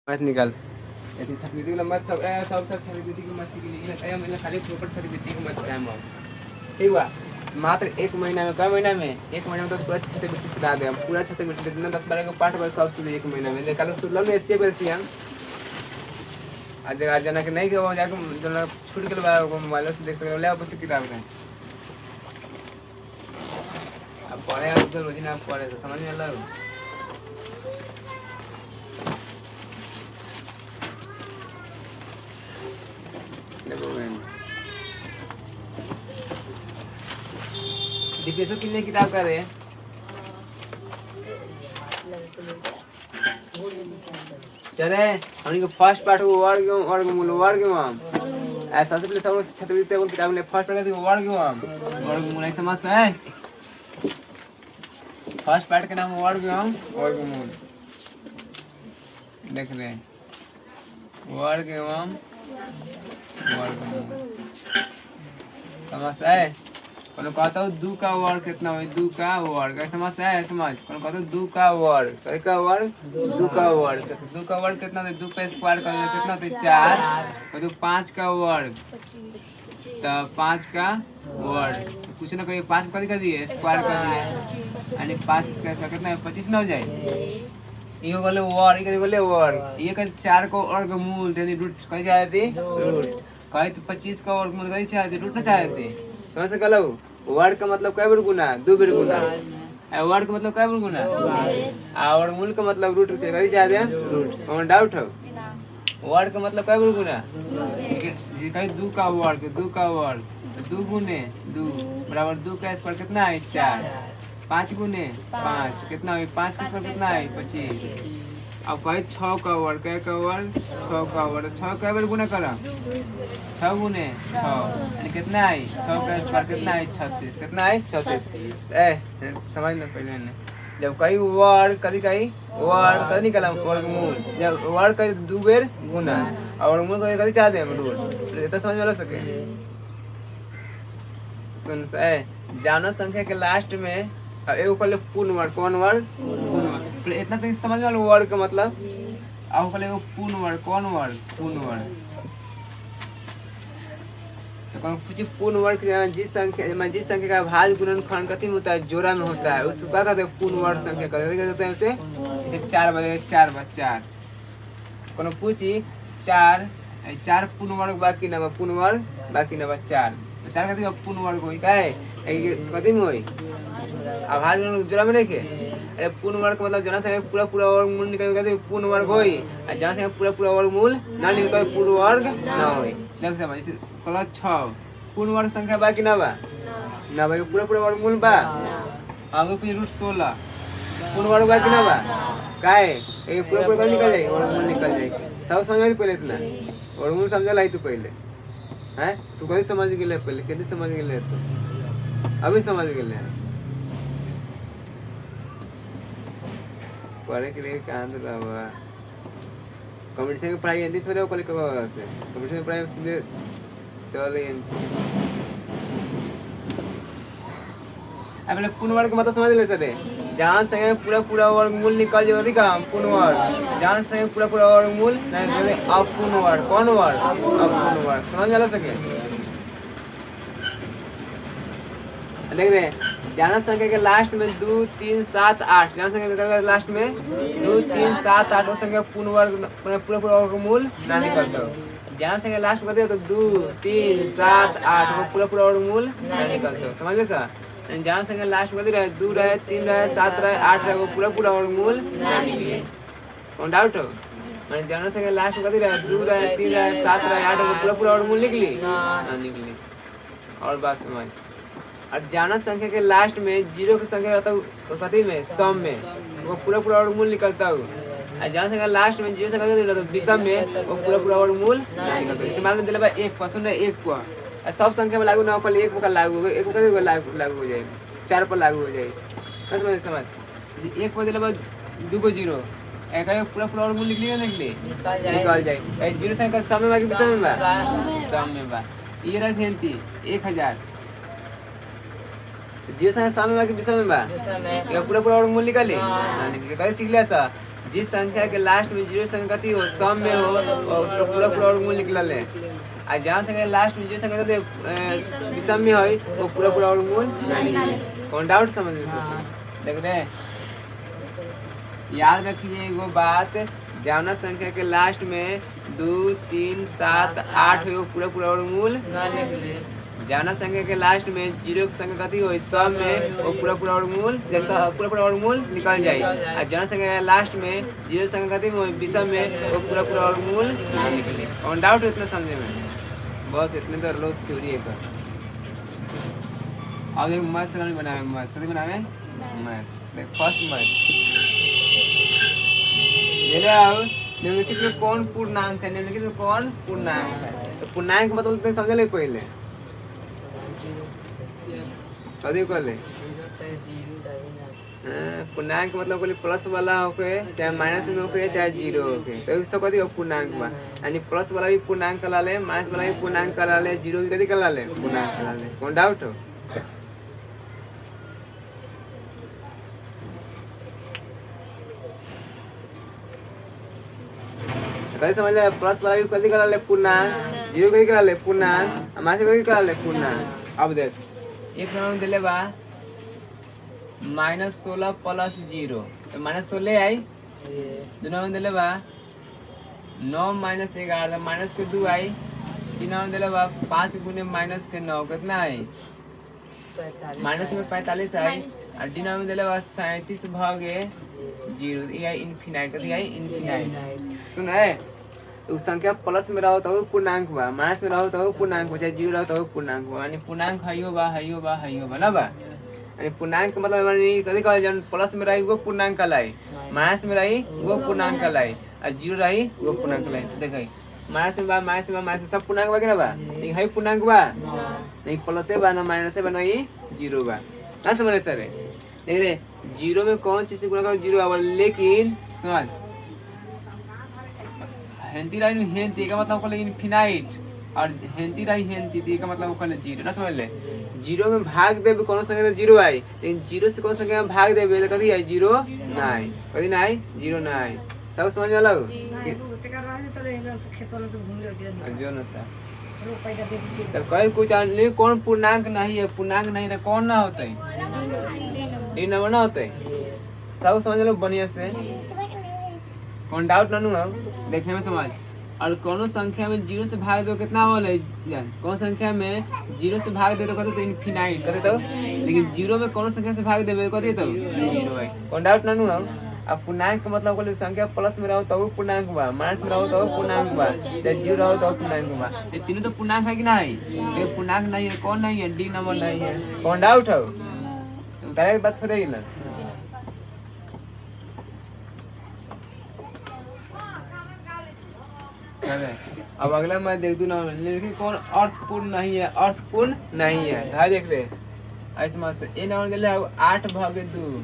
मत निकाल यदि छात्रवृत्ति के मत सब छात्रवृत्ति की मत के लिए टाइम मतलब खाली प्रॉपर छात्रवृत्ति की मत टाइम हो ठीक हुआ। मात्र एक महीना में कई महीना में एक महीना में तो पूरा छात्रवृत्ति सुधा दे पूरा छात्रवृत्ति जितना 10-12 का पाठ बस सब सुध एक महीना में निकालो सुध लो एससी पे सी हम आज जना के नहीं के जाके जना छूट के मोबाइल से देख सकते ले वापस किताब में अब पढ़े तो रोज ना पढ़े तो समझ में आ रहा डिप्रेशन कितने किताब कर रहे हैं चले हमने को फर्स्ट पार्ट को वर्गमूल ऐसा सबसे पहले सब छात्रवृत्ति को किताब में फर्स्ट पार्ट का वर्गमूल नहीं समझता है फर्स्ट पार्ट का नाम वर्गमूल देख रहे हैं वर्गमूल समझता है कौन कहता हूँ दू का वर्ग कितना हुई दू का वर्ग समझता है समझ कौन कहता हूँ दू का वर्ग कई का वर्ग दू का वर्ग कितना होता है दू का स्क्वायर कर कितना होता है 4 तो 5 का वर्ग तो 5 का वर्ग कुछ ना करिए 5 कर दिए स्क्वायर कर दिए यानी 5 इसका कितना है 25 ना हो जाए ये बोले वर्ग ये कर 4 को वर्गमूल यानी रूट कहीं जाती रूट कहीं तो 25 का वर्गमूल कहीं चाहते रूट ना चाहते समझ से कहलो वर्ग का मतलब कई बार गुना 2 बार गुना वर्ग का मतलब कई बार गुना और मूल का मतलब रूट से कहीं चाहते रूट और डाउट हो वर्ग का मतलब कई बार गुना कहीं 2 का वर्ग 2 गुने 2 बराबर 2 का स्क्वायर कितना है 4 5 गुने 5 कितना है 5 का स्क्वायर कितना है 25 अब कहीं 6 का वर्ग 6 का वर्ग 6 कई बार गुना करा 6 गुने 6 यानी कितना है 6 का स्क्वायर कितना है 36 कितना है 36 समझना पहले ने जब कई वर्ग कभी निकाला वर्गमूल जब वर्ग कहीं 2 बार गुना और वर्गमूल कभी चाहते हैं रूट इतना समझ में आ सके सुन जानो संख्या के लास्ट में एगो कहले पूर्ण वर्ग कौन वर्ग पूर्ण वर्ग इतना तो समझ में वर्ग का मतलब अब कहले एगो पूर्ण वर्ग कौन वर्ग पूर्ण वर्ग तो कौन पूछे पूर्ण वर्ग जिस संख्या का भाज्य गुणनखंड कथी में होता है जोड़ा में होता है उसको क्या कहते हैं पूर्ण वर्ग संख्या कहते हैं उसे जैसे 4/4 कौन पूछी 4 पूर्ण वर्ग बाकी ना पूर्ण वर्ग बाकी ना 4 कहते पूर्ण वर्ग होई का है कथी में होई आभार जोड़ा में नहीं के अरे पूर्ण वर्ग मतलब जना से पूरा वर्गमूल निकल कहते पूर्ण वर्ग होई और जना से पूरा वर्गमूल ना निकल पूर्ण वर्ग ना होई देख समझ जैसे कहला 6 पूर्ण वर्ग संख्या बाकी ना बा ना भाई पूरा वर्गमूल बा आगे पे रूट 16 पूर्ण वर्ग बाकी ना बा काहे ये पूरा निकल जाए वर्गमूल निकल जाए सब समझ में पहले इतना वर्गमूल समझला है तू पहले हैं तू कहीं समझ गेले पहले कैसे समझ गेले तू अभी समझ गेले पढ़े के लिए कहाँ तो रहा कंपटीशन की पढ़ाई हिंदी थोड़े कल से कंपटीशन की पढ़ाई सीधे चल अब पूर्ण वर्ग का मतलब समझ ले सके जहाँ से पूरा वर्गमूल निकल जाए का पूर्ण वर्ग जहाँ से पूरा वर्गमूल नहीं अपूर्ण वर्ग कौन वर्ग अपूर्ण वर्ग समझ में आ सके देख रहे जाना संख्या के लास्ट में 2 3 7 8 जाना संख्या के लास्ट में 2 3 7 8 वो संख्या पूर्ण वर्ग पूरा वर्गमूल ना निकलता जाना संख्या लास्ट में कहते तो 2 3 7 8 वो पूरा वर्गमूल ना निकलता समझ ले सर जहाँ संख्या लास्ट में रहे 2 रहे 3 रहे 7 रहे 8 रहे वो पूरा वर्गमूल ना निकले कौन डाउट हो मैंने जाना संख्या लास्ट में रहे 2 रहे 3 रहे 7 रहे 8 वो पूरा वर्गमूल निकली ना निकली और बात समझ और जाना संख्या के लास्ट में 0 की संख्या रहता है कथी में सम में वो पूरा वर्गमूल निकलता हो और जाना संख्या लास्ट में 0 से कथी रहता है विषम में वो पूरा वर्गमूल निकलता है इसे मान में दिला 1 पर सुन 1 पर सब संख्या में लागू ना हो 1 पर लागू होगा 1 पर लागू हो जाएगा 4 पर लागू हो जाएगा समझ 1 पर दिला 2 को 0 एक पूरा वर्गमूल निकल जाए 0 से सम में बाकी विषम में सम में बा ये रहती 1000 जिस समय सामने बाकी विषय में बा ये पूरा वर्गमूल निकाले कैसे सीख लिया सा जिस संख्या के लास्ट में जीरो संख्या कथी हो सम में हो और उसका पूरा पूरा वर्गमूल निकलल है। आ जहाँ संख्या लास्ट में जीरो संख्या कथी विषम में है वो पूरा पूरा वर्गमूल नहीं निकले। कौन डाउट समझ में देख रहे हैं? याद रखिए एगो बात, जौना संख्या के लास्ट में 2 3 7 8 हो पूरा पूरा वर्गमूल जौना संख्या के लास्ट में जीरो की संख्या कथी हो सब में वो पूरा पूरा वर्गमूल जैसा पूरा पूरा वर्गमूल निकल जाए। और जौना संख्या के लास्ट में जीरो संख्या कथी में विषम में वो पूरा पूरा वर्गमूल ना निकले। और डाउट है इतना समझे में? बस इतने तो लो थ्योरी है। अब एक मैथ बनावे कथी बनावे मैथ देख फर्स्ट मैथ निम्नलिखित में कौन पूर्णांक है? निम्नलिखित में कौन पूर्णांक है? तो पूर्णांक मतलब समझ ले पहले कभी कर ले पूर्णांक मतलब कोई प्लस वाला होके चाहे माइनस में होके चाहे जीरो होके तो सब कथी हो पूर्णांक बा। यानी प्लस वाला भी पूर्णांक कला ले माइनस वाला भी पूर्णांक कला ले जीरो भी कथी कला ले पूर्णांक कला ले। कौन डाउट हो? कभी समझ ले प्लस वाला भी कथी करा ले पूर्णांक जीरो कथी करा ले पूर्णांक माइनस कथी करा ले पूर्णांक। अब देख एक नंबर दिले बा -16 प्लस 0 तो -16 आई। दो नंबर दिले बा 9 - 11 माइनस के 2 आई। तीन नंबर दिले बा 5 गुने माइनस के 9 कितना आई माइनस में 45 आई। और डी नंबर दिले बा 37 भागे 0 ये आई इनफिनाइट कथी आई इनफिनाइट। सुन है उस संख्या प्लस में रहो तो पूर्णांक बा माइनस में रहो तो पूर्णांक बा चाहे जीरो रहो तो पूर्णांक बा। यानी पूर्णांक हइयो बा ना बा। यानी पूर्णांक मतलब यानी कथी कहल जन प्लस में रही वो पूर्णांक कहलाई माइनस में रही वो पूर्णांक कहलाई और जीरो रही वो पूर्णांक कहलाई। देखै माइनस में माइनस सब पूर्णांक बा कि ना बा? नहीं है पूर्णांक बा नहीं प्लस बा ना माइनस बा नहीं जीरो बा ना समझ सर। देख रे जीरो में कौन चीज से गुणा करो जीरो आवर लेकिन समझ हेंती रही हेंती का मतलब कहले इनफिनाइट और हेंती रही हेंती का मतलब कहले जीरो ना समझ ले। जीरो में भाग देबे कोनो संख्या में जीरो आई लेकिन जीरो से कोनो संख्या में भाग देबे तो कथी आई जीरो ना आई कथी ना आई जीरो ना आई। सब समझ में आलो जो ना था तब कहीं कुछ नहीं कौन पूर्णांक नहीं है पूर्णांक नहीं तो कौन ना होते डी नंबर ना होते। सब समझ लो बढ़िया से कौन डाउट ना हो देखने में समझ। और कोनो संख्या में जीरो से भाग दो कितना वाला जान कौन संख्या में जीरो से भाग दे तो कहते तो इनफिनाइट कहते तो लेकिन जीरो में कोनो संख्या से भाग देबे कहते तो जीरो है। कौन डाउट ना हो। अब पूर्णांक का मतलब कोई संख्या प्लस में रहो तो पूर्णांक बा माइनस में रहो तो पूर्णांक बा चाहे जीरो रहो तो पूर्णांक बा। ये तीनों तो पूर्णांक है कि नहीं? ये पूर्णांक नहीं है कौन नहीं है डी नंबर नहीं है। कौन डाउट हो? डायरेक्ट बात थोड़ी है ना। अब अगला मैं देख दूं ना लेकिन कौन अर्थपूर्ण नहीं है अर्थपूर्ण नहीं है। भाई देख रहे ऐसे मस्त ए नंबर दे ले 8 भागे 2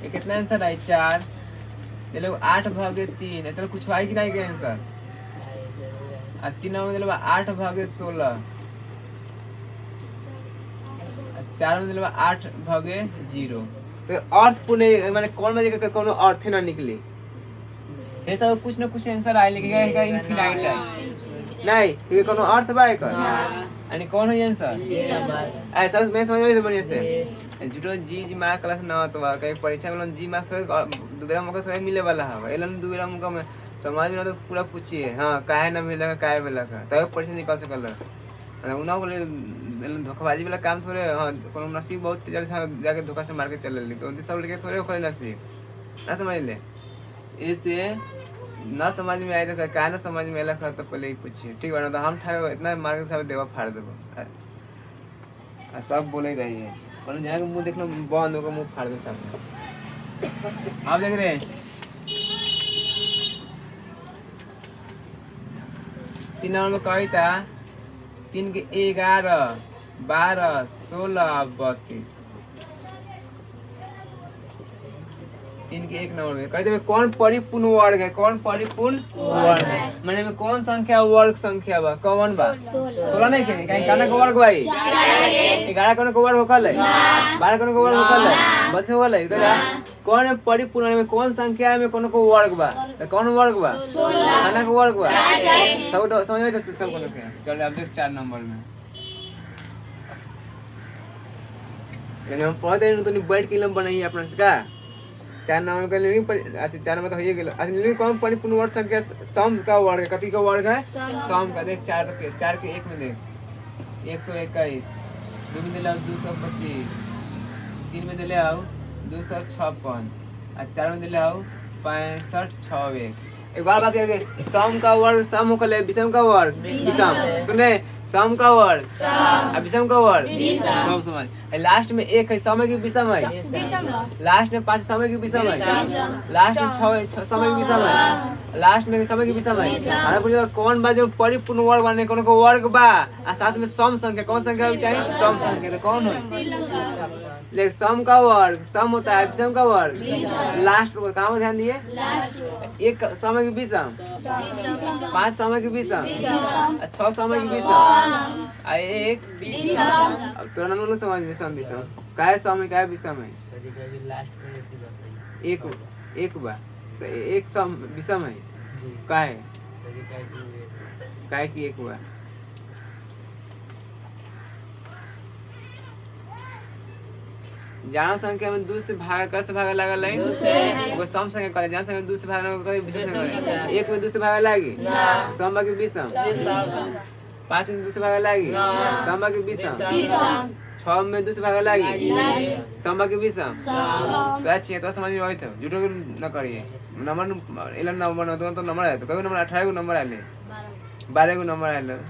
ये कितना आंसर है 4 दे लो 8 भागे 3 चलो कुछ आई कि नहीं के आंसर। और 3 नंबर दे लो 8 भागे 16 4 में दे लो 8 भागे 0 तो अर्थपूर्ण माने कौन में कोनो अर्थ ना निकले ये सब कुछ ना कुछ आंसर आए लेकिन इसका इनफिनाइट है नहीं ये कोनो अर्थ बा एकर यानी कौन है आंसर ऐसा मैं समझ में बढ़िया से जुटो जी मार्क क्लास ना तो कहीं परीक्षा में जी मार्क थोड़े दुबेरा मौका थोड़े मिले वाला है एलन दुबेरा मौका में समाज में तो पूरा पूछिए हां काहे ना मिलेगा काहे मिलेगा तब परीक्षा निकाल सकल उना को धोखाबाजी वाला काम थोड़े हां कोनो नसीब बहुत तेज जाके धोखा से मार के चल ले तो सब लेके थोड़े खोले नसीब ना समझ ले ऐसे ना समझ में आए तो क्या ना समझ में आया तो पहले ही पूछिए ठीक है ना तो हम ठाए इतना मार के सब देवा फाड़ देबो सब बोले ही रही है पर जाके मुंह देखना बंद होगा मुंह फाड़ दे सब। आप देख रहे हैं 3 नंबर में कही था 3 के 11 12 16 32 इनके एक नंबर में कहते हैं कौन परिपूर्ण वर्ग है, कौन परिपूर्ण वर्ग है माने में कौन संख्या वर्ग संख्या बा कौन बा 16 नहीं के कहीं काना का वर्ग भाई 11 कोन का वर्ग होकल है 12 कोन का वर्ग होकल है 32 होकल है कहला कौन है परिपूर्ण में कौन संख्या में कौन को वर्ग बा तो कौन वर्ग बा 16 काना का वर्ग बा सब समझ में सब कोन के चल अब देख 4 नंबर में यानी हम पढ़ते हैं तो नहीं बैठ के लंबा नहीं अपना से का 4 नंबर का लिखी पर अच्छा 4 नंबर तो हो गेल अच्छा लिखी कौन परिपूर्ण वर्ग संख्या सम का वर्ग है कति का वर्ग है सम का देख 4 के 1 में देख 121 2 में ले आओ 225 3 में ले आओ 256 और 4 में ले आओ 65 6 एक बार बात करके सम का वर्ग सम होकर ले विषम का वर्ग विषम सुने सम का वर्ग और विषम का वर्ग सब समझ लास्ट में एक है समय की विषम है लास्ट में 5 समय की विषम है लास्ट में 6 समय की विषम है लास्ट में समय की विषम है हमारे पूछे कौन बा जो परिपूर्ण वर्ग बने कौन को वर्ग बा और साथ में सम संख्या कौन संख्या होनी चाहिए सम संख्या तो कौन है लेकिन सम का वर्ग सम होता है विषम का वर्ग लास्ट में कहाँ ध्यान दिए एक समय की विषम 5 समय की विषम 6 समय की विषम एक अब तो ना समझ में सम विषम काय समय काय विषम है एक बा तो एक सम विषम है काय काय की एक बा जहाँ संख्या में 2 से भाग कैसे भाग लगा लाइन वो सम संख्या कहते जहाँ संख्या 2 से भाग लगा कभी विषम संख्या एक में 2 से भाग लागी सम बाकी विषम 5 में 2 से भाग लागी सम बाकी विषम 6 में 2 से भाग लागी सम बाकी विषम तो अच्छी तो समझ में आई थे झूठो न करिए नंबर इला नंबर तो नंबर है तो कभी नंबर 18 को नंबर आले 12 को नंबर आले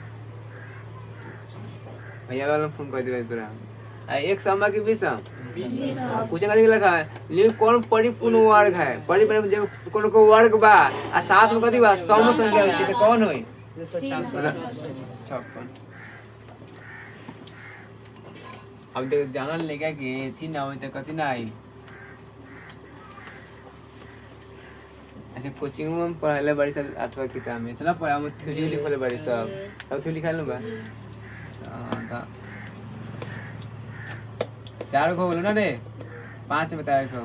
भैया वाला फोन कर दिया तोरा एक सम बाकी विषम पूछे का लिखा है लेकिन कौन परिपूर्ण वर्ग है परिपूर्ण जगह कौन को वर्ग बा आ साथ में कथी बा सम संख्या होई त कौन होई 56 अब देख जानल लेगा कि थी ना होई त कथी ना आई अच्छा कोचिंग में पढ़ले बड़ी सब 8वां किताब में चला पढ़ा हम थ्योरी लिखले बड़ी सब अब थ्योरी लिखा लूंगा हां 4 को बोलो ना रे 5 बताए को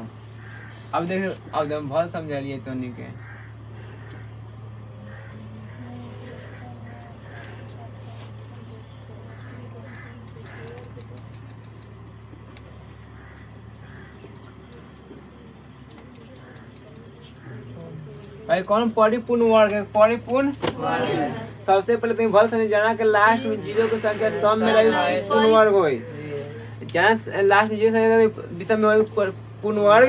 अब देख अब हम बहुत समझा लिए तो नहीं के भाई कौन परिपूर्ण वर्ग है परिपूर्ण सबसे पहले तुम बहुत समझ जाना कि लास्ट में 0 की संख्या सम में रही पूर्ण वर्ग होई जहाँ लास्ट में 0 संख्या विषम में पूर्ण वर्ग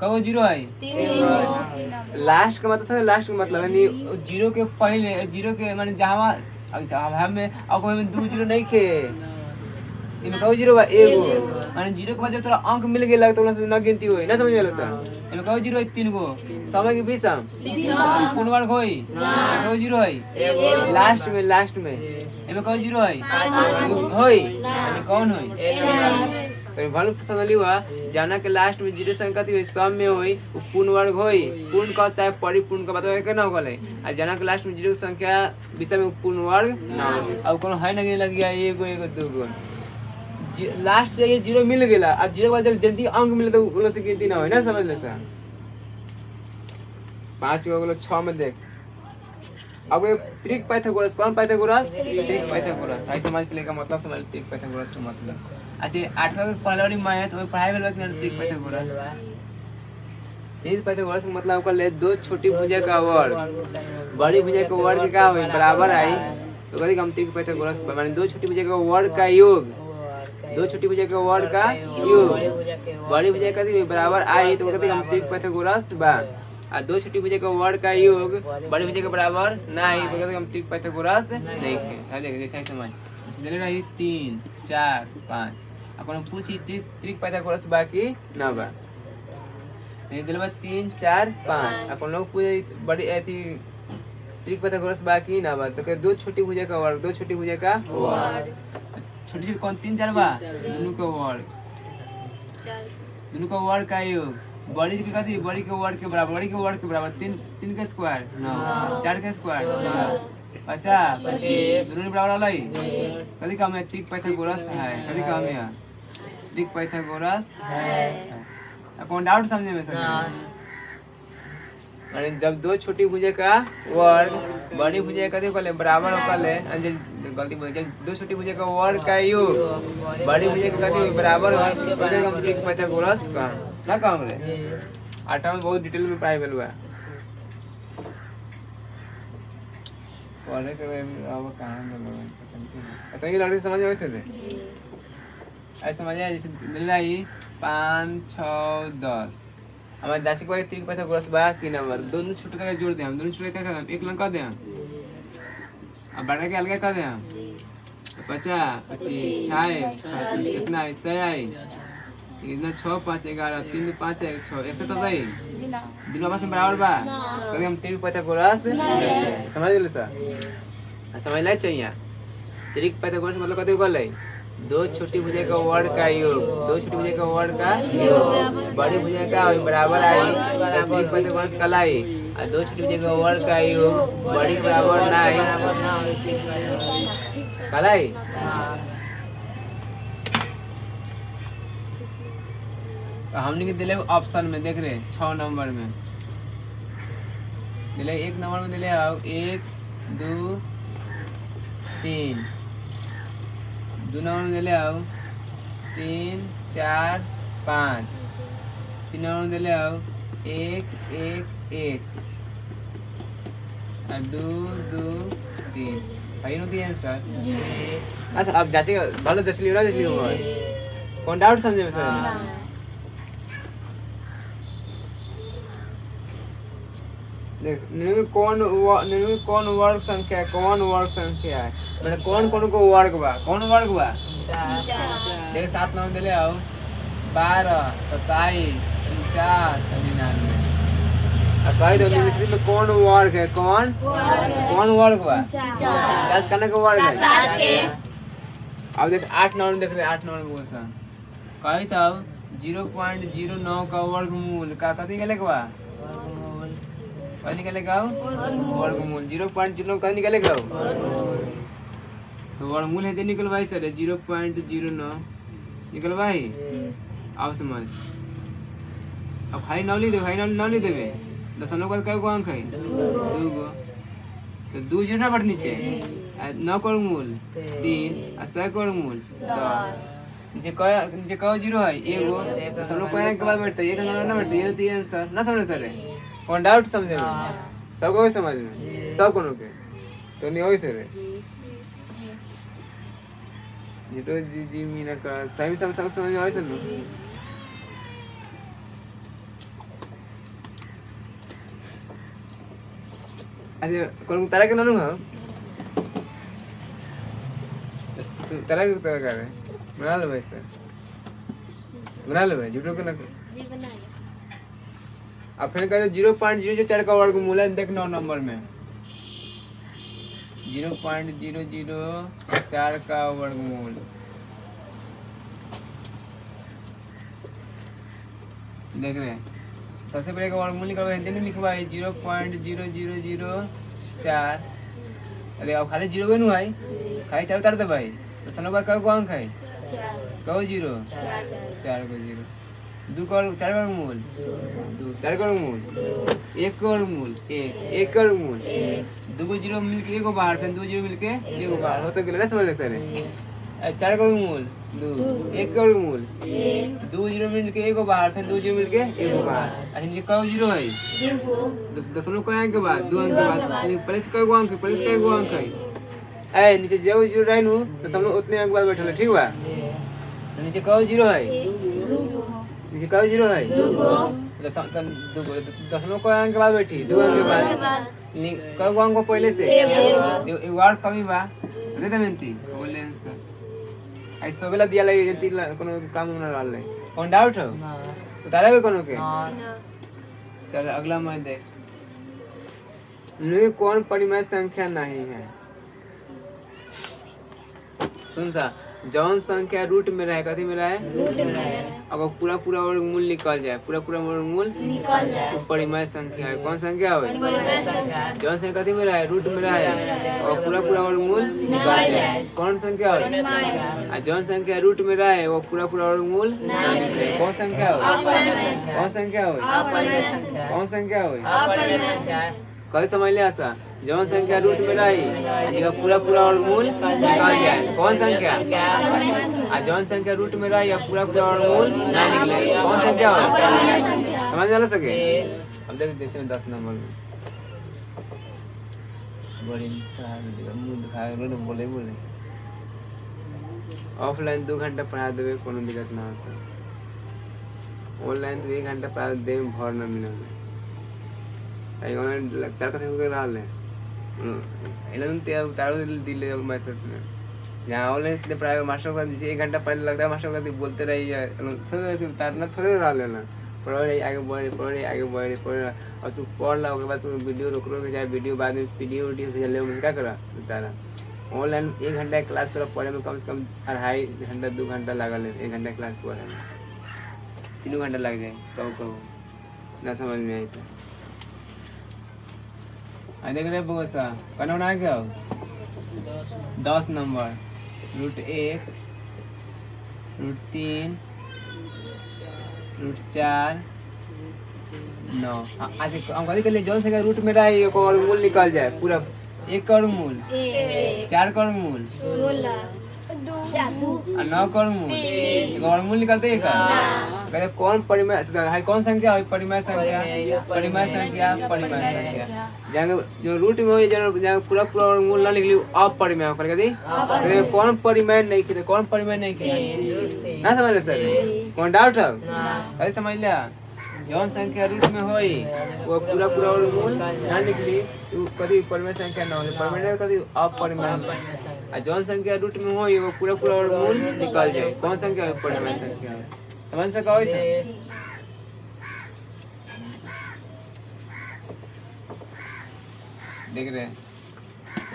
कब 0 है लास्ट का मतलब लास्ट का मतलब यानी 0 के पहले 0 के माने जहाँ अब में अब कोई में 2 0 नहीं खे इनमें कब 0 बा एगो माने 0 के बाद जब तोरा अंक मिल गेल तो उनसे न गिनती होई ना समझ में सर इनमें कब 0 है 3 गो समय के विषम पूर्ण वर्ग होई कब 0 है लास्ट में इनमें कब 0 है होई यानी कौन होई तो भले समझ लिवा जाना के लास्ट में 0 संख्या थी सम में होई वो पूर्ण वर्ग होई पूर्ण का चाहे परिपूर्ण का मतलब है ना होले आ जाना के लास्ट में 0 की संख्या विषम में पूर्ण वर्ग ना हो अब कौन है नहीं लग गया एगो 2 गो लास्ट से ये 0 मिल गेला अब 0 के बाद जब जल्दी अंक मिले तो उन से गिनती ना होई ना समझ ले सर 5 को बोलो 6 में देख अब ये त्रिक पाइथागोरस कौन पाइथागोरस त्रिक पाइथागोरस आई समझ ले का मतलब समझ त्रिक पाइथागोरस का मतलब अच्छा 8वां के पहला वाली में है तो पढ़ाई वाला कि त्रिक पाइथागोरस त्रिक पाइथागोरस का मतलब आपका ले दो छोटी भुजा का वर्ग बड़ी भुजा का वर्ग का होई बराबर आई तो कभी हम त्रिक पाइथागोरस माने दो छोटी भुजा का वर्ग का योग दो छोटी भुजा के वर्ग का योग बड़ी भुजा का बराबर आई तो कहते हम त्रिक पाइथागोरस बा आ दो छोटी भुजा का वर्ग का योग बड़ी भुजा के बराबर ना आई तो कहते हम त्रिक पाइथागोरस नहीं थे है देख जैसे समझ चले रही 3 4 5 अपन पूछी त्रिक पाइथागोरस बाकी ना बा नहीं दिलवा 3 4 5 अपन लोग पूछे बड़ी ऐसी त्रिक पाइथागोरस बाकी ना बा तो कह दो छोटी भुजा का वर्ग दो छोटी भुजा का वर्ग छोटी छोटी कौन 3 4 बा दोनों का वर्ग का योग बड़ी के कथी बड़ी के वर्ग के बराबर बड़ी के वर्ग के बराबर 3 के स्क्वायर 9 4 के स्क्वायर 50 25 दोनों बराबर अलई कथी काम है त्रिक पाइथागोरस है कथी काम है त्रिक पाइथागोरस है अपन डाउट समझे में सर अरे जब दो छोटी भुजा का वर्ग बड़ी भुजा का कथी कहले बराबर होकले गलती बोल जब दो छोटी भुजा का वर्ग का योग बड़ी भुजा का कथी बराबर है कथी काम त्रिक पाइथागोरस का ना काम रे आटा में बहुत डिटेल में पढ़ाई हुआ पढ़े के अब कहां में तो ये लड़के समझ आए थे ऐसे समझ आया जैसे लाई 5 6 10 हमारे दासी को तीन पैसा ग्रोस बा की नंबर दोनों छोटे का जोड़ दे हम दोनों छोटे का हम एक लंका दे हम अब बड़ा के अलग कर दे हम 50 25 6 कितना है 6 आई इतना 6 5 11 3 5 1 6 1 तो भाई दोनों पास बराबर बा कभी हम तीन पैसा ग्रोस समझ ले सर समझ ले चाहिए तीन पैसा ग्रोस मतलब कथी कर ले दो छोटी भुजा का वर्ग का योग दो छोटी भुजा का वर्ग का योग बड़ी भुजा का बराबर आई तो त्रिक पाइथागोरस कलाई और दो छोटी भुजा का वर्ग का योग बड़ी बराबर ना आई कलाई हमने के दिले ऑप्शन में देख रहे 6 नंबर में दिले 1 नंबर में दिले 1 2 3 दो नंबर में ले आओ 3 4 5 तीन नंबर में ले आओ 1 1 1 और 2 2 3 भाई नो दिया आंसर अच्छा अब जाते भले दस लियो कौन डाउट समझे में सर देख कौन वर्ग संख्या है कौन वर्ग संख्या है मैंने कौन कौन को वर्ग बा कौन वर्ग बा 4 देख 7 नंबर दे ले आओ 12 27 49 99 अब भाई दो निमित्त में कौन वर्ग है कौन वर्ग बा 10 करने का वर्ग है 7 के अब देख 8 नंबर देख रहे 8 नंबर में क्वेश्चन कही था 0.09 का वर्गमूल का कथी के लेके बा कहाँ निकलेगा वर्गमूल 0.0 कहाँ निकलेगा तो वर्गमूल है निकलवाई सर 0.09 निकलवाई आप समझ अब हाई नौली दे हाई नौली देवे दशमलव का कई अंक है 2 गो तो 2 जीरो बढ़ नीचे 9 का वर्गमूल 3 और 100 का वर्गमूल 10 जे कौ जीरो है एगो दशमलव का के बाद बैठता है एक ना बैठता ये तो आंसर ना समझ सर कौन डाउट समझे में सबको भी समझ में सब कोनो के तो नहीं होई थे रे ये तो जी मीना का सही सब समझ में आई थे ना अच्छा कौन तारा के नानू हो तो तारा के तारा कर बना ले भाई सर बना ले भाई झूठो के ना जी बना ले अब फिर कहते 0.004 का वर्गमूल है देख 9 नंबर में 0.004 का वर्गमूल देख रहे हैं सबसे पहले का वर्गमूल निकलवा हिंदी में लिखवाई 0.0004 अरे अब खाली जीरो के नु है खाली 4 उतार दे भाई तो सनो का कौ अंक है 4 जीरो 4 को जीरो 2 का 4 का वर्गमूल 2 4 का वर्गमूल 1 का वर्गमूल 1 का वर्गमूल 2 को जीरो मिलके 1 को बाहर फिर 2 जीरो मिलके 1 को बाहर हो तो गलत समझ ले सर 4 का वर्गमूल 2 1 का वर्गमूल 2 जीरो मिलके 1 को बाहर फिर 2 जीरो मिलके 1 को बाहर अच्छा ये का जीरो है दशमलव का अंक के बाद 2 अंक के बाद प्लस का अंक प्लस का अंक है ए नीचे जो जीरो रहनु दशमलव उतने अंक बाद बैठल ठीक बा तो नीचे का जीरो है नीचे का जीरो है 2 दशमलव का अंक के बाद बैठी 2 अंक के बाद का अंक को पहले से एक वर्ड कमी बा दे देमेंती बोले आंसर ऐसा बेला दिया ले तीन कोनो काम न रहले कौन डाउट हो तो तारा के कोनो के चल अगला मैं देख कौन परिमेय संख्या नहीं है सुन सा जौन संख्या रूट में रहे कथी में रहे अगर पूरा पूरा वर्गमूल निकल जाए पूरा पूरा वर्गमूल निकल जाए तो परिमेय संख्या है। कौन संख्या है जौन संख्या कथी में रहे रूट में रहे और पूरा पूरा वर्गमूल निकल जाए कौन संख्या है जौन संख्या रूट में रहे वो पूरा पूरा वर्गमूल कौन संख्या है कौन संख्या है कौन संख्या है कभी समझ लिया ऐसा जौन संख्या रूट में रही पूरा पूरा वर्गमूल निकल जाए कौन संख्या जौन संख्या रूट में रही पूरा पूरा वर्गमूल ना निकले कौन संख्या हो समझ में आ सके। अब देख जैसे 10 नंबर में बड़ी मुंह दिखा बोले ऑफलाइन 2 घंटा पढ़ा देवे कोनो दिक्कत ना होता ऑनलाइन तो 1 घंटा पढ़ा दे में भर न मिले ऑनलाइन लगता कथे हो रहा है इलन ते उतारो दिले मैथ में जहाँ ऑनलाइन से पढ़ाई मास्टर का 1 घंटा पहले लगता है मास्टर का बोलते रही थोड़े उतारना थोड़े रह लेना पढ़ रही आगे बढ़ और तू पढ़ ला उसके बाद तू वीडियो रोक चाहे वीडियो बाद में वीडियो भेजले क्या करा उतारा ऑनलाइन 1 घंटा क्लास तोरा पढ़े में कम से कम 2.5 घंटा 2 घंटा लागल है 1 घंटा क्लास पढ़े में 3 घंटा लग जाए कहो ना समझ में आई तो देख रहे बहुत सा कहना बना क्या 10 नंबर रूट 1 रूट 3 रूट 4 9 आज हम कभी के लिए जौन से रूट में रहा एक और मूल निकल जाए पूरा 1 का वर्गमूल 4 का वर्गमूल 16 और 9 का वर्गमूल एक वर्गमूल निकलते है का कहते कौन परिमेय कौन संख्या है परिमेय संख्या जहाँ जो रूट में हो जहाँ पूरा पूरा वर्गमूल ना निकली अपरिमेय हो कहते कौन परिमेय नहीं किए कौन परिमेय नहीं किए ना समझ ले सर कौन डाउट है कभी समझ लिया जौन संख्या रूट में होई वो पूरा पूरा वर्गमूल ना निकली तो कभी परिमेय संख्या ना हो परिमेय कभी अपरिमेय जौन संख्या रूट में होई वो पूरा पूरा वर्गमूल निकल जाए कौन संख्या है परिमेय संख्या समझ सका हो देख रहे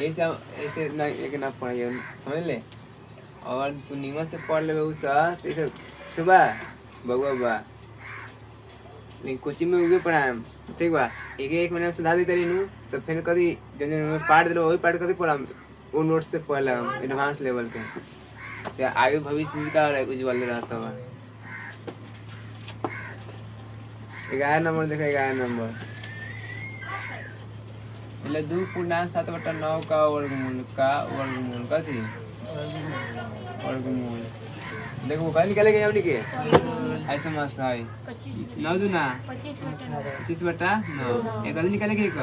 ऐसे ना एक ना पढ़ाइए समझ ले और तू नीमत से पढ़ ले तो सुबह बउआ लेकिन कोचिंग में उगे पढ़ाए ठीक बा एक महीना सुधार दी तरी नू तो फिर कभी जब पाठ दिलो वही पाठ कभी पढ़ा वो नोट से पढ़ ला एडवांस लेवल के आगे भविष्य का उज्जवल रहता बा 11 नंबर देखा 11 नंबर 2.7/9 का वर्गमूल कथी वर्गमूल देखो कल निकलेगा हमनी के ऐसे मत है 9 दूना 25/9 एक आदमी निकलेगा एक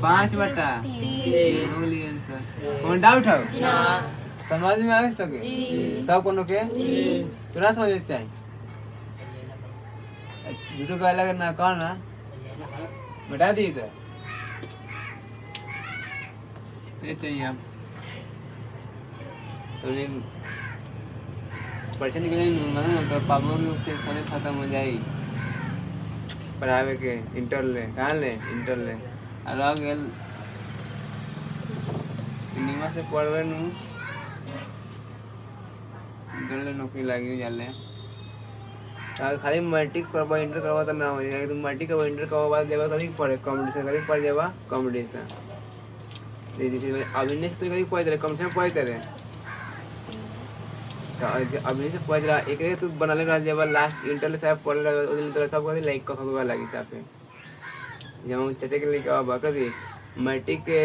5/3 होली आंसर कौन डाउट है समझ में आ सके सब कोनो के तोरा समझ चाहिए झूठो का अलग ना कौन ना बता दी तो ये चाहिए आप तो परीक्षा निकले तो पापा के सारे खत्म हो जाए पढ़ावे के इंटर ले कहाँ ले इंटर ले अलग नीमा से पढ़वे नू इंटर ले नौकरी लगी जाले खाली मैट्रिक करवा इंटर करवा तो ना हो जाएगा तुम मैट्रिक करवा इंटर करवा बाद जब कभी पढ़े कंपटीशन कभी पढ़ जावा कंपटीशन जैसे अभिनय से तो कभी पढ़ते रहे कम से कम पढ़ते रहे अभिनय से पढ़ रहा एक तो बनाले रह जब लास्ट इंटर साहब पढ़ रहा तो सब कभी लाइक का खबर लगी साहब जब चाचा के लिए अब कभी मैट्रिक के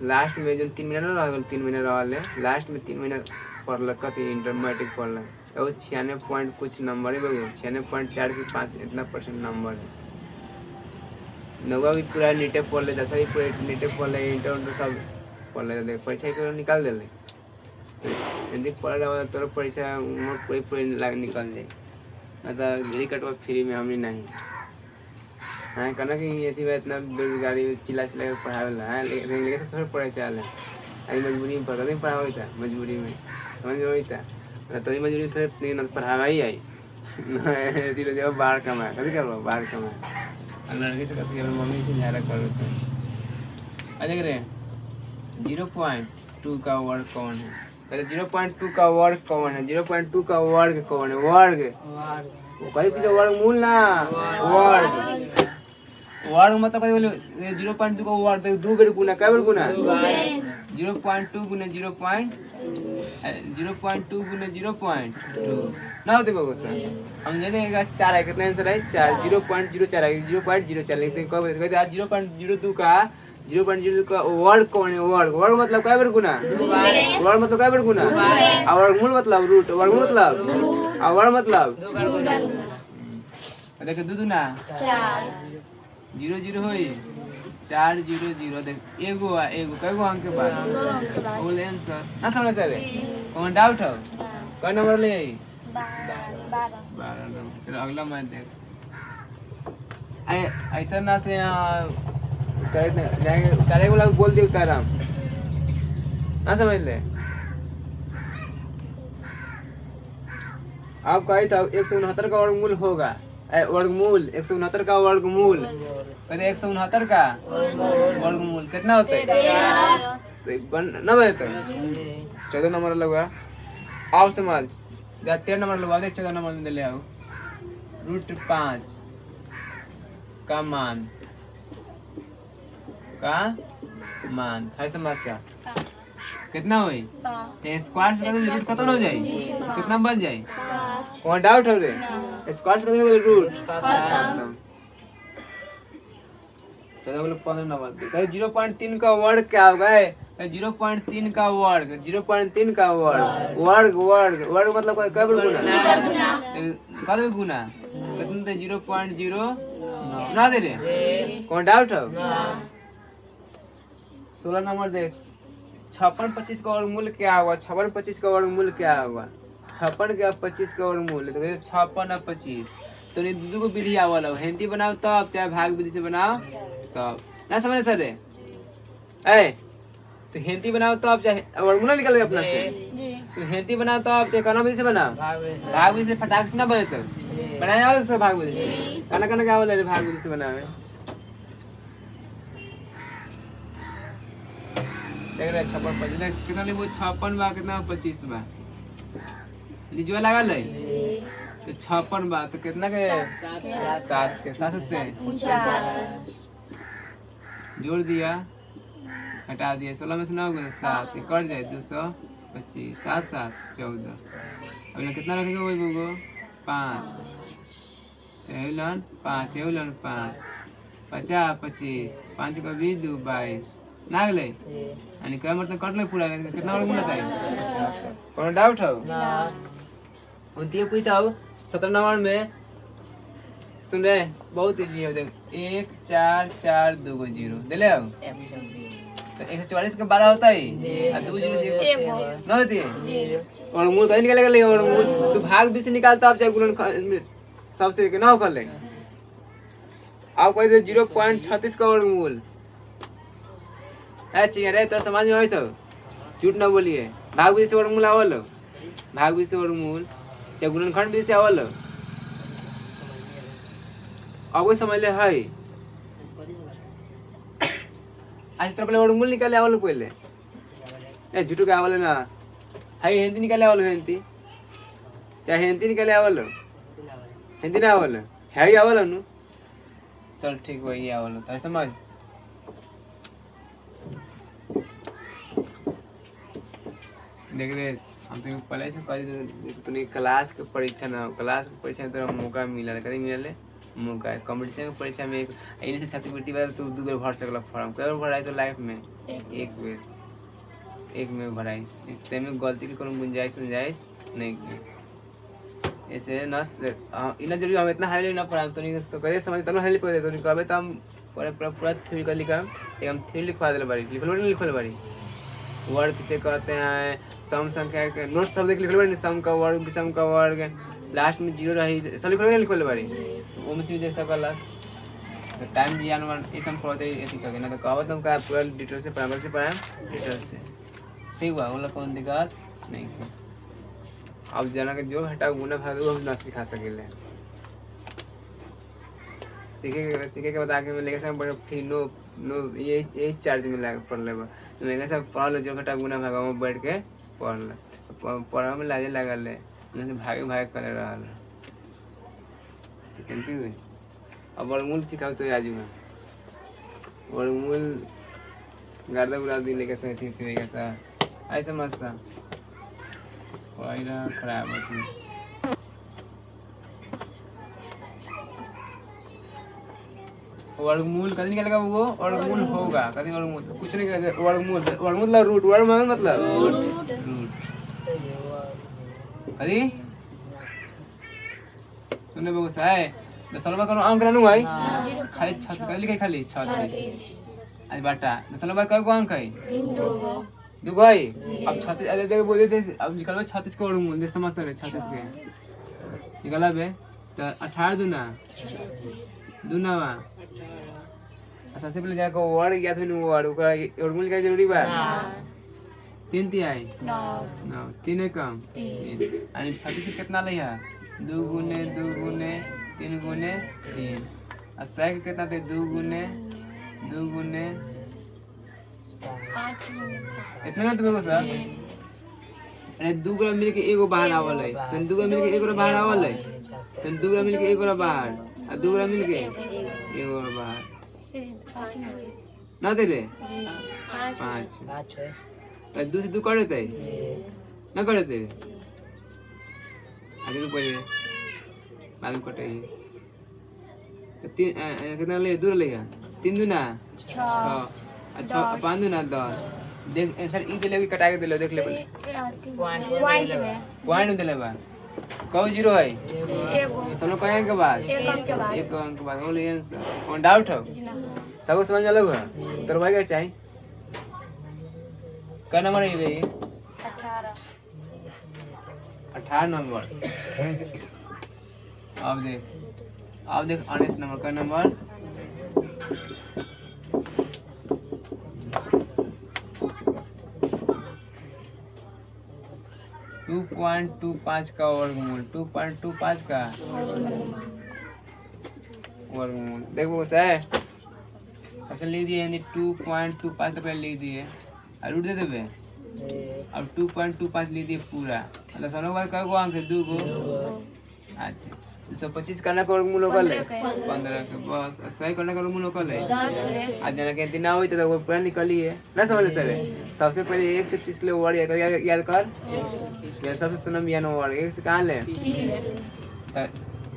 लास्ट में जो 3 महीना रह 3 महीना रहा लास्ट में 3 महीना पढ़ल कथी इंटर मैट्रिक पढ़ल तो 96 पॉइंट कुछ नंबर है बाबू 96.4 से 5 इतना % नंबर है नवा भी पूरा नीटे पढ़ ले 10वीं पूरा नीटे पढ़ ले इंटर सब पढ़ ले परीक्षा के निकाल दे यदि पढ़ रहा तो परीक्षा पूरी निकल जाए ना तो गिरी कटवा फ्री में हमने नहीं हाँ कहना कि ये थी इतना बेरोजगारी चिल्ला के पढ़ावे ला लेकिन थोड़ा पढ़े चल अभी मजबूरी में पढ़ावा था मजबूरी में समझ में वही था तो मजबूरी में थोड़े पढ़ावा ही आई जब बाहर कमाए कभी करवा बाहर कमाए लड़के से कभी मम्मी से झाड़ा कर देते देख रहे 0.2 का वर्ड कौन है पहले 0.2 का वर्ग कौन है? 0.2 का वर्ग कौन है? वर्ग कहीं पीछे वर्गमूल ना, वर्ग। वर्ग मतलब कहीं बोले 0.2 का वर्ग तो 2 बेर गुना, क्या बेर गुना? 0.2 गुना 0.2 गुना 0.2 ना होते बाबू सर। हम जानेगा 4 है, कितना आंसर है? 4। 0.04 है, 0.04 लिखते हैं। कब कहते हैं 0.02 का 0.02 का वर्ग कौन है? वर्ग वर्ग मतलब क्या बेर गुना? वर्ग मतलब क्या बेर गुना? और वर्गमूल मतलब रूट, वर्गमूल मतलब और वर्ग मतलब देखो दू ना 0 0 होई 4 0 0 देख एगो कईगो अंक के बाद बोले आंसर ना समझ सर। कौन डाउट हो? कौन नंबर ले आई? 12 नंबर। चलो अगला मैं देख ऐसा ना से जाएंगे उतारे वाला बोल दे उतारा ना समझ ले। आप कही था 169 का वर्गमूल होगा, वर्गमूल 169 का वर्गमूल, कहते 169 का वर्गमूल कितना होता है? तो ना बजे तो 14 नंबर लगा। आओ समझ 13 नंबर लगा दे, 14 नंबर में ले आओ। √5 का मान है समस्या कितना हुई? स्क्वायर से करें रूट खत्म हो जाए, कितना बच जाए? कौन डाउट हो रे? स्क्वायर से करें रूट खत्म। चलो बोलो 15 नंबर 0.3 का वर्ग क्या होगा? 0.3 का वर्ग 0.3 का वर्ग वर्ग वर्ग वर्ग मतलब क्या गुना? कब गुना कितना? 0.0 ना दे रे। कौन डाउट हो? 16 नंबर देख 56 25 का वर्गमूल क्या होगा? 56 25 का वर्गमूल क्या होगा? 56 क्या 25 का वर्गमूल तो 56 और 25 तो ये दो को विधि आवल हो। हिंदी बनाओ तब चाहे भाग विधि से बनाओ तब ना समझ सर रे। ए तो हिंदी बनाओ तब चाहे वर्गमूल निकल अपना से। तो हिंदी बनाओ तब चाहे कौन विधि से बनाओ? भाग विधि से फटाक से ना बने तो बनाया वाला से भाग विधि से खाना खाना क्या बोले भाग विधि से बनावे। देख रहे 56 25 कितना ले वो 56 बा कितना 25 बा लिजवा लगा ले तो 56 बा तो कितना के 7 के 7 से जोड़ दिया हटा दिया 16 में से 9 गुना 7 से कट जाए 225 7 7 14 अब कितना रखेगा वही बुगो 5 एलन 5 एलन 5 50 25 5 का 20 2 22 ना गले यानी क्या मतलब कट ले पूरा कितना वर्ग मिलता है? कौन डाउट हो? उनती पूछता हो 17 नंबर में सुन रहे बहुत इजी हो देख 1 4 4 2 0 दे ले तो 144 का 12 होता है और 2 0 से ना होती है वर्गमूल कहीं निकालेगा ले वर्गमूल तो भाग भी से निकालता आप चाहे गुणन सबसे के ना कर ले। आप कह दे 0.36 का वर्गमूल अरे तो समझ में आई तो झूठ ना बोलिए। भाग विधि से वर्गमूल आवल भाग विधि से वर्गमूल या गुणनखंड विधि से आवल अब समझ ले है आज तो पहले वर्गमूल निकाले आवल पहले ए झूठो के आवल ना है हिंदी निकाले आवल हिंदी चाहे हिंदी निकाले आवल हिंदी ना आवल है आवल नु चल ठीक वही आवल तो समझ देख रहे हम तो पहले से कह तूने क्लास के परीक्षा ना क्लास के परीक्षा में तोरा मौका मिला कभी मिले मौका है कंपटीशन के परीक्षा में एक इन्हीं से सर्टिफिकेट वाला तू 2 बेर भर सकला फॉर्म कई बार भराई तो लाइफ में एक में भराई इससे में गलती की कोनो गुंजाइश नहीं की ऐसे न इतना जरूरी हम इतना हाईली ना पढ़ा तो नहीं करे समझ तब हाईली पढ़े तो नहीं कहबे तो हम पूरा थ्योरी का लिखा हम थ्योरी लिखवा देले बारी लिखल बारी वर्ग किसे कहते हैं सम संख्या के नोट सब देख लिखल बारी सम का वर्ग विषम का वर्ग लास्ट में 0 रही सब लिखल बारी वो में से देख सकला तो टाइम जियान वन ये सब पढ़ते ऐसी करके ना तो कहबे तुम का पूरा डिटेल से पढ़ा डिटेल से ठीक बा वाला कौन दिक्कत नहीं है। अब जना के जो हटा गुना भाग वो हम ना सिखा सकेले सीखे के बता के मैं लेके सब फिर नो ये चार्ज में लगा पढ़ लेबा लेके सब पढ़ लो जो घटा गुना भाग में बैठ के पढ़ पढ़े में लाजे लगल है लेकिन भागे भागे करे रहल केंती हुई अब वर्गमूल सिखाओ तो आज में वर्गमूल गर्दा उड़ा दी लेके सही थी कैसा ऐसा मस्त था पढ़ाई रहा खराब होती वर्गमूल कभी निकलेगा वो वर्गमूल होगा कभी वर्गमूल कुछ नहीं कहते वर्गमूल वर्गमूल मतलब रूट वर्गमूल मतलब रूट अरे सुनने बहुत सा है दसलवा करो अंक रहनु भाई खाली छत कर लिखे खाली छत आज बाटा दसलवा का को अंक है दो भाई अब 36 अरे देख बोल देते अब निकलवा 36 के वर्गमूल दे समझ रहे 36 के निकला बे तो 18 दुना दुनावा सबसे पहले जाको वर्ड याद होनु वर्ड ओकरा वर्गमूल का जरूरी बा तीन ती आई नौ तीन कम आणि 36 से कितना लइहा 2 गुने 3 गुने 3 आ सैक कितना थे 2 गुने 5 इतना ना तुम्हें को सर अरे 2 ग्राम मिलके एगो बाहर आवल है फिर 2 ग्राम मिलके एगो बाहर आवल है फिर 2 ग्राम मिलके एगो बाहर आ 2 ग्राम मिलके एगो बाहर ना दे रे 5 तो 2 से 2 कर देते ना कर देते आगे तो पहले मालूम कटे ही तो 3 कितना ले दूर ले 3 दुना 6 अच्छा 5 दुना 10 देख सर ई दिले भी कटा के दिले देख ले पहले पॉइंट दिले बा कौ जीरो है सब लोग कहें के बाद एक अंक के बाद ओनली आंसर कौन डाउट हो सबको समझ अलग है तो भाई क्या चाहिए क्या नंबर है ये 18 नंबर अब देख 19 नंबर का नंबर 2.25 का वर्गमूल 2.25 का वर्गमूल देखो सर अच्छा लिख दिए यानी 2.25 रुपये लिख दिए और रूट दे देवे अब 2.25 लिख दिए पूरा मतलब सनों के बाद कई को अंक है 2 को अच्छा 225 करना का वर्गमूल होगा ले 15 के बस सही करना का वर्गमूल होगा ले आज जना के दिन ना हुई तो वो पूरा निकली है ना समझ ले सर सबसे पहले 1 से 30 ले वर्ड याद कर ये सबसे सुनम यान वर्ड 1 से कहां ले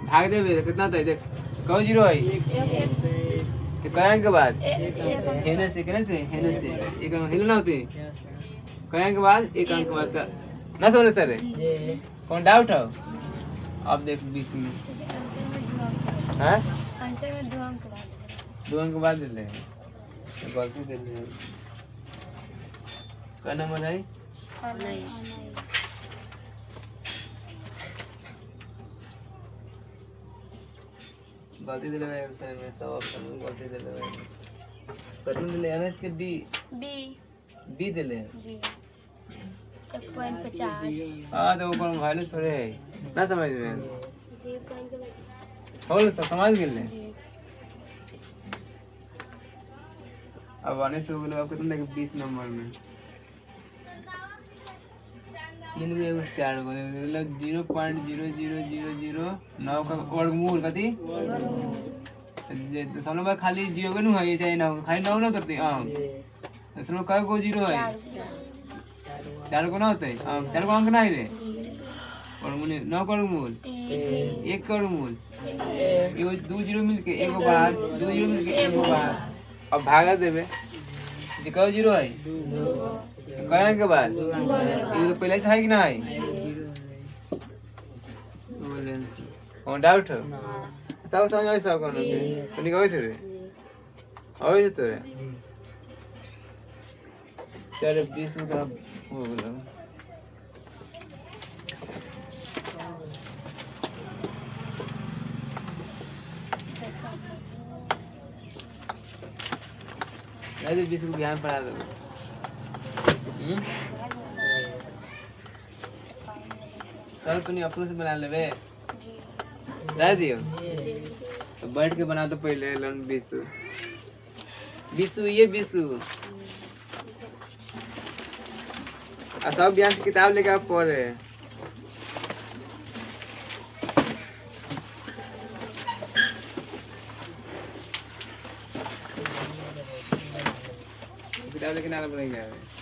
भाग दे कितना था देख कौ जीरो है तो कहें के बाद हेने से एक अंक हिलना होती कहें के बाद एक अंक के बाद ना समझ सर कौन डाउट हो अब देख 20 में हैं आंसर में 2 अंक बाद ले गलती दे ले का नंबर है नहीं गलती दिले में आंसर में सब ऑप्शन में गलती दिले में कितना दिले है ना इसके बी दिले जी 1.50 हां तो ऊपर वैल्यू थोड़े है ना समझ में जी होल समझ गेले अब आने से हो गए अब कितना देख 20 नंबर में 3 में 4 को मतलब 0.00009 का वर्गमूल कथी जे सब लोग खाली 0 के नु है चाहे ना खाली 9 ना करते हां सब लोग काय को 0 है 4 को ना होते 4 को अंक ना है रे वर्गमूल 9 का वर्गमूल 1 का वर्गमूल ये 2 0 मिलके एक बार 2 0 मिलके एक बार अब भागा देवे जे का 0 है कहें के बाद ये तो पहले से है कि ना है कौन डाउट हो सब समझ आई सब कौन तो निकाल थे रे आवे तो रे चलो 20 का हो गया नहीं 20 को ध्यान पड़ा दो सर तुमने अपने से बना लेवे रह दियो तो बैठ के बना दो पहले लन बिसु ये बिसु और सब ज्ञान की किताब लेके आप पढ़ रहे हैं। किताब लेके ना पढ़ेंगे।